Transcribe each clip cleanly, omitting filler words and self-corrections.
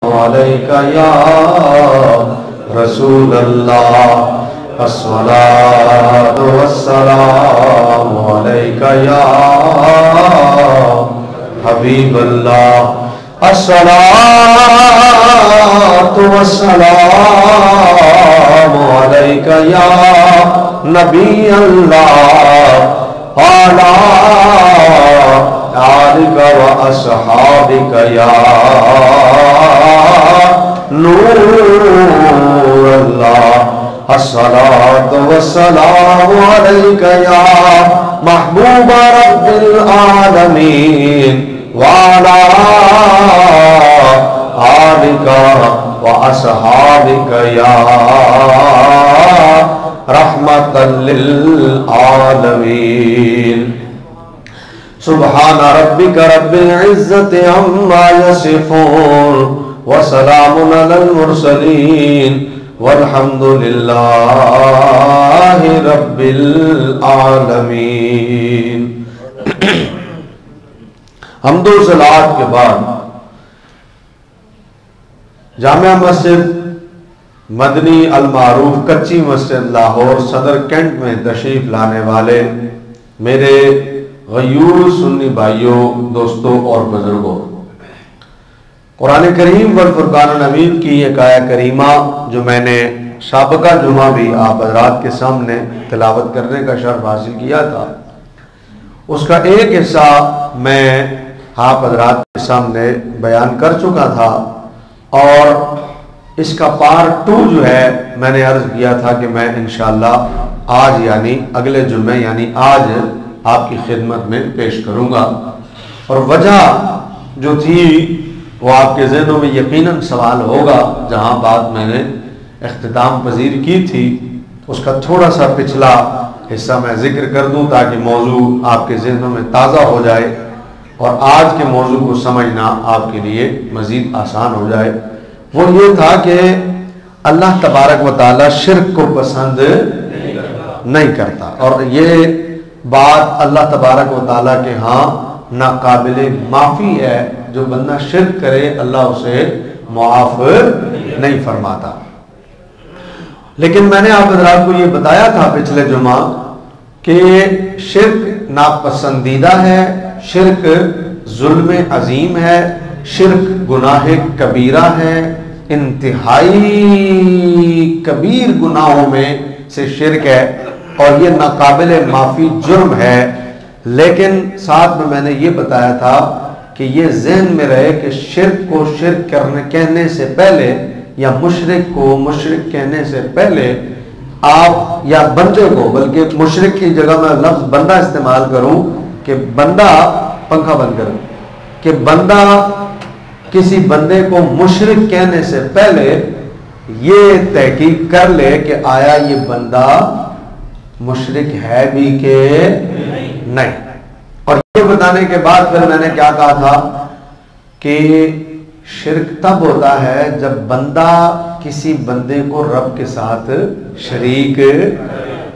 عليك يا رسول الله الصلاة والسلام عليك يا حبيب الله الصلاة والسلام عليك يا نبي الله على آلك وأصحابك يا نور الله الصلاة والسلام عليك يا محبوب رب العالمين وعلى آلك وأصحابك يا رحمة للعالمين سبحان ربك رب العزة عما يصفون وسلام على المرسلين والحمد لله رب العالمين. حمد و صلوات کے بعد جامعہ مسجد مدنی المعروف کچی مسجد لاہور صدر کینٹ میں تشریف لانے والے میرے غیور سنی بھائیوں، دوستوں اور بزرگوں، قرآن کریم والفرقان الحمید کی ایک آیہ کریمہ جو میں نے سابقہ جمعہ بھی آپ حضرات کے سامنے تلاوت کرنے کا شرف حاصل کیا تھا، اس کا ایک حصہ میں آپ حضرات کے سامنے بیان کر چکا تھا، اور اس کا پارٹ 2 جو ہے میں نے عرض کیا تھا کہ میں انشاءاللہ آج یعنی اگلے جمعے یعنی آج آپ کی خدمت میں پیش کروں گا. اور وجہ جو تھی وہ آپ کے ذہنوں میں یقیناً سوال ہوگا. جہاں بات میں نے اختتام پذیر کی تھی اس کا تھوڑا سا پچھلا حصہ میں ذکر کر دوں تاکہ موضوع آپ کے ذہنوں میں تازہ ہو جائے اور آج کے موضوع کو سمجھنا آپ کے لیے مزید آسان ہو جائے. وہ یہ تھا کہ اللہ تبارک و تعالی شرک کو پسند نہیں کرتا، اور یہ بات اللہ تبارک و تعالیٰ کے ہاں ناقابل معافی ہے. جو بندہ شرک کرے اللہ اسے معاف نہیں فرماتا. لیکن میں نے آپ حضرات کو یہ بتایا تھا پچھلے جمعہ کہ شرک ناپسندیدہ ہے، شرک ظلم عظیم ہے، شرک گناہ کبیرہ ہے، انتہائی کبیر گناہوں میں سے شرک ہے اور یہ ناقابل معافی جرم ہے. لیکن ساتھ میں نے یہ بتایا تھا کہ یہ ذہن میں رہے کہ شرک کو شرک کہنے سے پہلے یا مشرک کو مشرک کہنے سے پہلے آپ یا بندے کو، بلکہ مشرک کی جگہ میں لفظ بندہ استعمال کروں کہ بندہ، پنکھا بند کروں، کہ بندہ کسی بندے کو مشرک کہنے سے پہلے یہ تحقیق کر لے کہ آیا یہ بندہ مشرک ہے بھی کہ نہیں. اور یہ بتانے کے بعد پھر میں نے کیا کہا تھا کہ شرک تب ہوتا ہے جب بندہ کسی بندے کو رب کے ساتھ شریک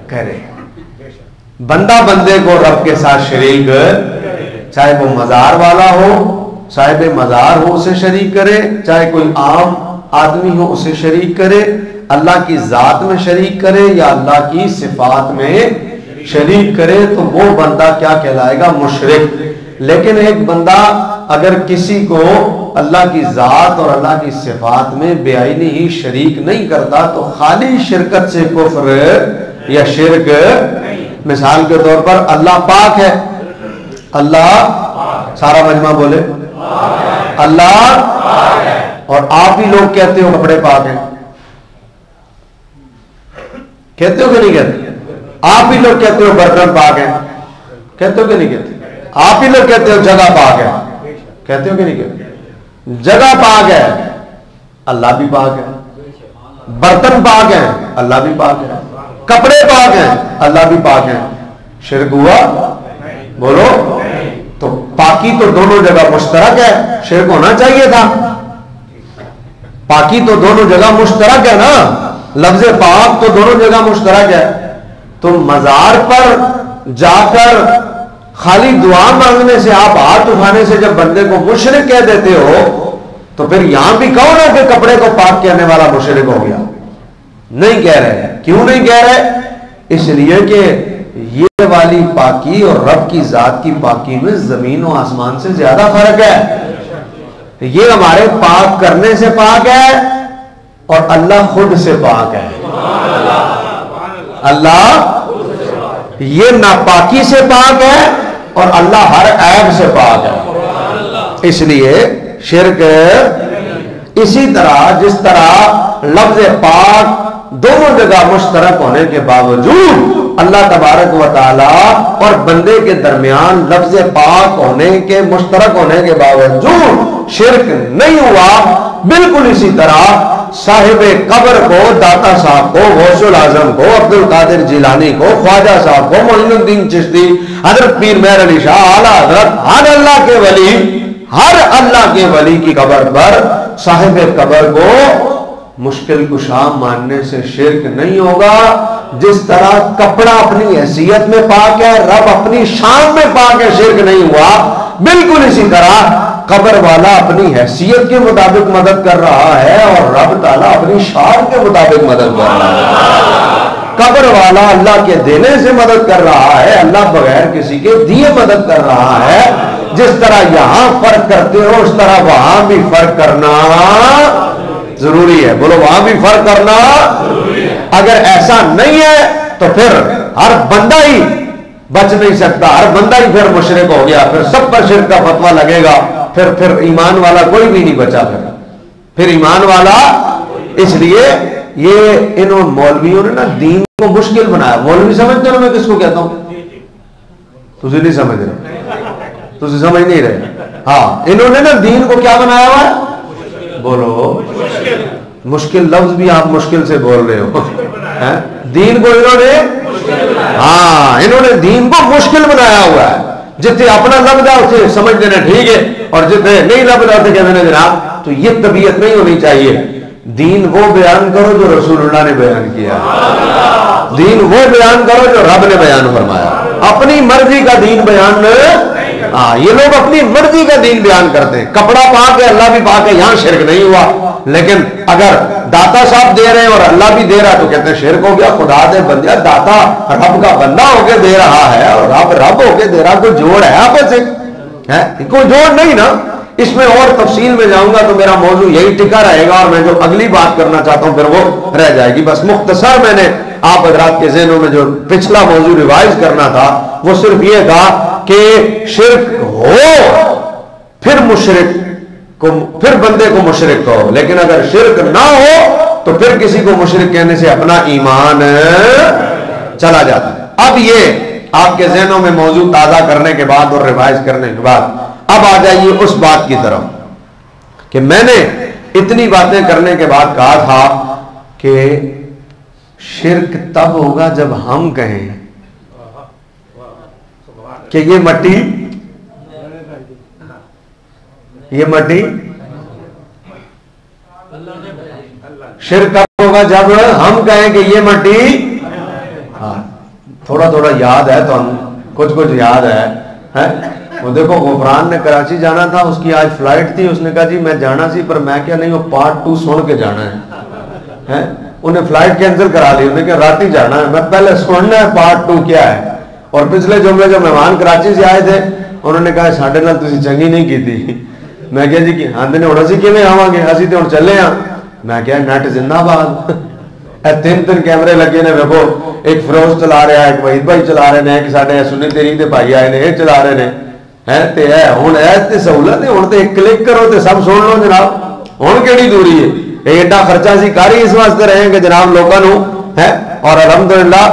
کرے. بندہ بندے کو رب کے ساتھ شریک، چاہے وہ مزار والا ہو، صاحب مزار ہو اسے شریک کرے، چاہے کوئی عام آدمی ہو اسے شریک کرے، اللہ کی ذات میں شریک کرے یا اللہ کی صفات میں شریک کرے، تو وہ بندہ کیا کہلائے گا؟ مشرک. لیکن ایک بندہ اگر کسی کو اللہ کی ذات اور اللہ کی صفات میں بے عینی ہی شریک نہیں کرتا تو خالی شرکت سے کفر یا شرک. مثال کے طور پر اللہ پاک ہے، اللہ سارا مجمع بولے اللہ، اور آپ ہی لوگ کہتے ہو کپڑے پاک ہیں، کہتے ہو کہ نہیں کہتے؟ آپ ہی لوگ کہتے ہو برتن پاک ہیں، کہتے ہو کہ نہیں کہتے؟ آپ ہی لوگ کہتے ہو جگہ پاک ہے، کہتے ہو کہ نہیں کہتے؟ جگہ پاک ہے، اللہ بھی پاک ہے. برتن پاک ہیں، اللہ بھی پاک ہے. کپڑے پاک ہیں، اللہ بھی پاک ہے. شرک ہوا؟ بولو. تو پاکی تو دونوں جگہ مشترک ہے، شرک ہونا چاہیے تھا. پاکی تو دونوں جگہ مشترک ہے نا، لفظ پاک تو دونوں جگہ مشترک ہے. تو مزار پر جا کر خالی دعا مانگنے سے، آپ ہاتھ اٹھانے سے جب بندے کو مشرک کہہ دیتے ہو تو پھر یہاں بھی کہو نا کہ کپڑے کو پاک کہنے والا مشرک ہو گیا. نہیں کہہ رہے. کیوں نہیں کہہ رہے؟ اس لیے کہ یہ والی پاکی اور رب کی ذات کی پاکی میں زمین و آسمان سے زیادہ فرق ہے. یہ ہمارے پاک کرنے سے پاک ہے اور اللہ خود سے پاک ہے. اللہ یہ ناپاکی سے پاک ہے اور اللہ ہر عیب سے پاک ہے. اس لیے شرک اسی طرح جس طرح لفظ پاک دونوں جگہ مشترک ہونے کے باوجود اللہ تبارک و تعالی اور بندے کے درمیان لفظ پاک ہونے کے مشترک ہونے کے باوجود شرک نہیں ہوا، بالکل اسی طرح صاحب قبر کو، داتا صاحب کو، غوث الاعظم کو، عبد القادر جیلانی کو، خواجہ صاحب کو، معین الدین چشتی، حضرت پیر مہر علی شاہ، اعلیٰ حضرت، ہر اللہ کے ولی، ہر اللہ کے ولی کی قبر پر صاحب قبر کو مشکل کشا ماننے سے شرک نہیں ہوگا. جس طرح کپڑا اپنی حیثیت میں پاک ہے، رب اپنی شان میں پاک ہے، شرک نہیں ہوا. بالکل اسی طرح قبر والا اپنی حیثیت کے مطابق مدد کر رہا ہے اور رب تعالیٰ اپنی شان کے مطابق مدد کر رہا ہے. قبر والا اللہ کے دینے سے مدد کر رہا ہے، اللہ بغیر کسی کے دیے مدد کر رہا ہے. جس طرح یہاں فرق کرتے ہو اس طرح وہاں بھی فرق کرنا ضروری ہے. بولو وہاں بھی فرق کرنا ضروری ہے. اگر ایسا نہیں ہے تو پھر ہر بندہ ہی بچ نہیں سکتا، ہر بندہ ہی پھر مشرک ہو گیا، پھر سب پر شرک کا فتویٰ لگے گا، پھر ایمان والا کوئی بھی نہیں بچا. پھر ایمان والا. اس لیے یہ انہوں مولویوں نے نا دین کو مشکل بنایا. مولوی سمجھتے ہو میں کس کو کہتا ہوں؟ تجھے نہیں سمجھ رہے، تجھے سمجھ نہیں رہے. ہاں انہوں نے نا دین کو کیا بنایا ہوا ہے؟ بولو مشکل. لفظ بھی آپ مشکل سے بول رہے ہو. دین کو انہوں نے دین کو مشکل بنایا ہوا ہے. جتنے اپنا لفظ ہے اسے سمجھ لینا ٹھیک ہے، اور جتنے نہیں لفظ ہے کہتے ہیں جناب تو یہ طبیعت نہیں ہونی چاہیے. دین وہ بیان کرو جو رسول اللہ نے بیان کیا، دین وہ بیان کرو جو رب نے بیان فرمایا. اپنی مرضی کا دین بیان یہ لوگ اپنی مرضی کا دین بیان کرتے ہیں. کپڑا پاک ہے، اللہ بھی پاک ہے، یہاں شرک نہیں ہوا. لیکن اگر داتا صاحب دے رہے ہیں اور اللہ بھی دے رہا تو کہتے ہیں شرک ہو گیا. خدا دے بندہ، داتا رب کا بندہ ہو کے دے رہا ہے اور رب ہو کے دے رہا، کوئی جوڑ ہے آپس سے؟ کوئی جوڑ نہیں نا. اس میں اور تفصیل میں جاؤں گا تو میرا موضوع یہی ٹکا رہے گا اور میں جو اگلی بات کرنا چاہتا ہوں پھر وہ رہ جائے گی. بس مختصر میں نے آپ حضرات کے ذہنوں میں جو پچھلا موضوع ریوائز کرنا تھا وہ صرف یہ تھا کہ شرک ہو پھر مشرک کو، پھر بندے کو مشرک کہو. لیکن اگر شرک نہ ہو تو پھر کسی کو مشرک کہنے سے اپنا ایمان چلا جاتا ہے. اب یہ آپ کے ذہنوں میں موضوع تازہ کرنے کے بعد اور ریوائز کرنے کے بعد اب آ جائیے اس بات کی طرف کہ میں نے اتنی باتیں کرنے کے بعد کہا تھا کہ شرک تب ہوگا جب ہم کہیں کہ یہ مٹی شرک کب ہوگا جب ہم کہیں کہ یہ مٹی. تھوڑا تھوڑا یاد ہے تو ہم کچھ یاد ہے. وہ دیکھو غفران نے کراچی جانا تھا، اس کی آج فلائٹ تھی، اس نے کہا جی میں جانا سی پر میں کیا نہیں وہ پارٹ 2 سن کے جانا ہے. انہیں فلائٹ کینسل کرا لی، انہیں کہا رات ہی جانا ہے، میں پہلے سننا ہے پارٹ 2 کیا ہے. اور پچھلے جمعے جو مہمان کراچی سے آئے تھے انہوں نے کہا ساڈے نال تسی چنگی نہیں کی تھی. میں کہا جی کہ آندے نے ہونا سی کیویں آواں گے، اسی تے ہن چلے ہاں. میں کہا نیٹ زندہ باد. تین کیمرے لگے نے، ویکھو ایک فروز چلا رہا ہے، ایک وحید بھائی چلا رہے ہیں، ایک ساڈے سنی تیری دے بھائی آئے نے یہ چلا رہے ہیں. تے ہے ہن تے سہولت ہے، ہن تے کلک کرو تے سب سن لو جناب. ہن کیڑی دوری ہے؟ ایڈا خرچہ سی کاری اس واسطے رہے کہ جناب لوگوں ہے. اور الحمدللہ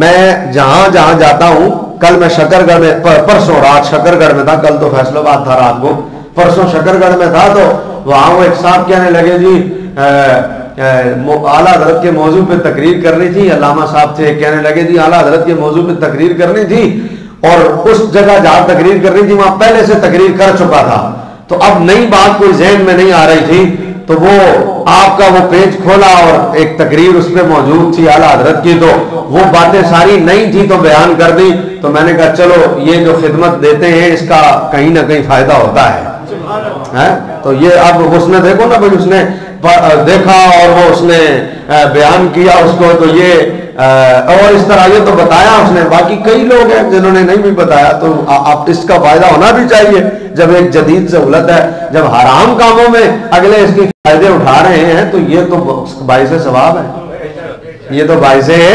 میں جہاں جہاں جاتا ہوں، کل میں شکر گڑھ میں، پرسوں رات شکر گڑھ میں تھا، کل تو فیصل آباد تھا رات کو، پرسوں شکر گڑھ میں تھا تو وہاں وہ ایک صاحب کہنے لگے جی اعلیٰ حضرت کے موضوع پہ تقریر کرنی تھی. علامہ صاحب تھے، کہنے لگے جی اعلیٰ حضرت کے موضوع پہ تقریر کرنی تھی اور اس جگہ جہاں تقریر کرنی تھی وہاں پہلے سے تقریر کر چکا تھا تو اب نئی بات کوئی ذہن میں نہیں آ رہی تھی. تو وہ آپ کا وہ پیج کھولا اور ایک تقریر اس پہ موجود تھی اعلیٰ حضرت کی، تو وہ باتیں ساری نہیں تھی تو بیان کر دی. تو میں نے کہا چلو یہ جو خدمت دیتے ہیں اس کا کہیں نہ کہیں فائدہ ہوتا ہے. تو یہ اب اس نے دیکھو نا بھائی، اس نے دیکھا اور وہ اس نے بیان کیا اس کو، تو یہ اور اس طرح یہ تو بتایا اس نے، باقی کئی لوگ ہیں جنہوں نے نہیں بھی بتایا، تو اب اس کا فائدہ ہونا بھی چاہیے جب ایک جدید سہولت ہے، جب حرام کاموں میں اگلے اس کے فائدے اٹھا رہے ہیں تو یہ تو باعث ثواب ہے، یہ تو باعث ہے،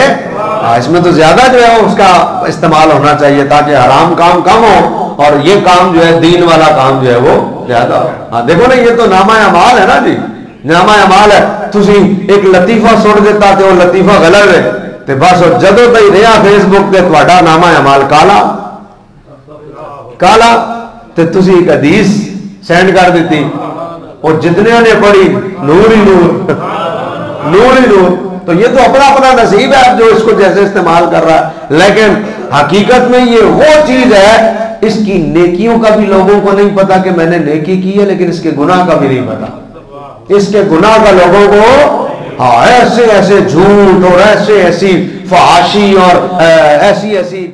اس میں تو زیادہ جو ہے اس کا استعمال ہونا چاہیے تاکہ حرام کام کم ہو اور یہ کام جو ہے دین والا کام جو ہے وہ زیادہ ہو۔ ہاں دیکھو نا، یہ تو نامہ اعمال ہے نا جی، نامہ اعمال ہے۔ تسی ایک لطیفہ سن دیتا تے وہ لطیفہ غلط ہے تے بس جدوں تئی رہا فیس بک تے تہاڈا نامہ اعمال کالا کالا، تے تسی ایک حدیث سینڈ کر دیتی، وہ جتنے نے پڑھی نور ہی نور، نور ہی نور۔ تو یہ تو اپنا اپنا نصیب ہے جو اس کو جیسے استعمال کر رہا ہے، لیکن حقیقت میں یہ وہ چیز ہے، اس کی نیکیوں کا بھی لوگوں کو نہیں پتا کہ میں نے نیکی کی ہے، لیکن اس کے گناہ کا بھی نہیں پتا، اس کے گناہ کا لوگوں کو ایسے ایسے جھوٹ اور ایسے ایسی فحاشی اور ایسی ایسی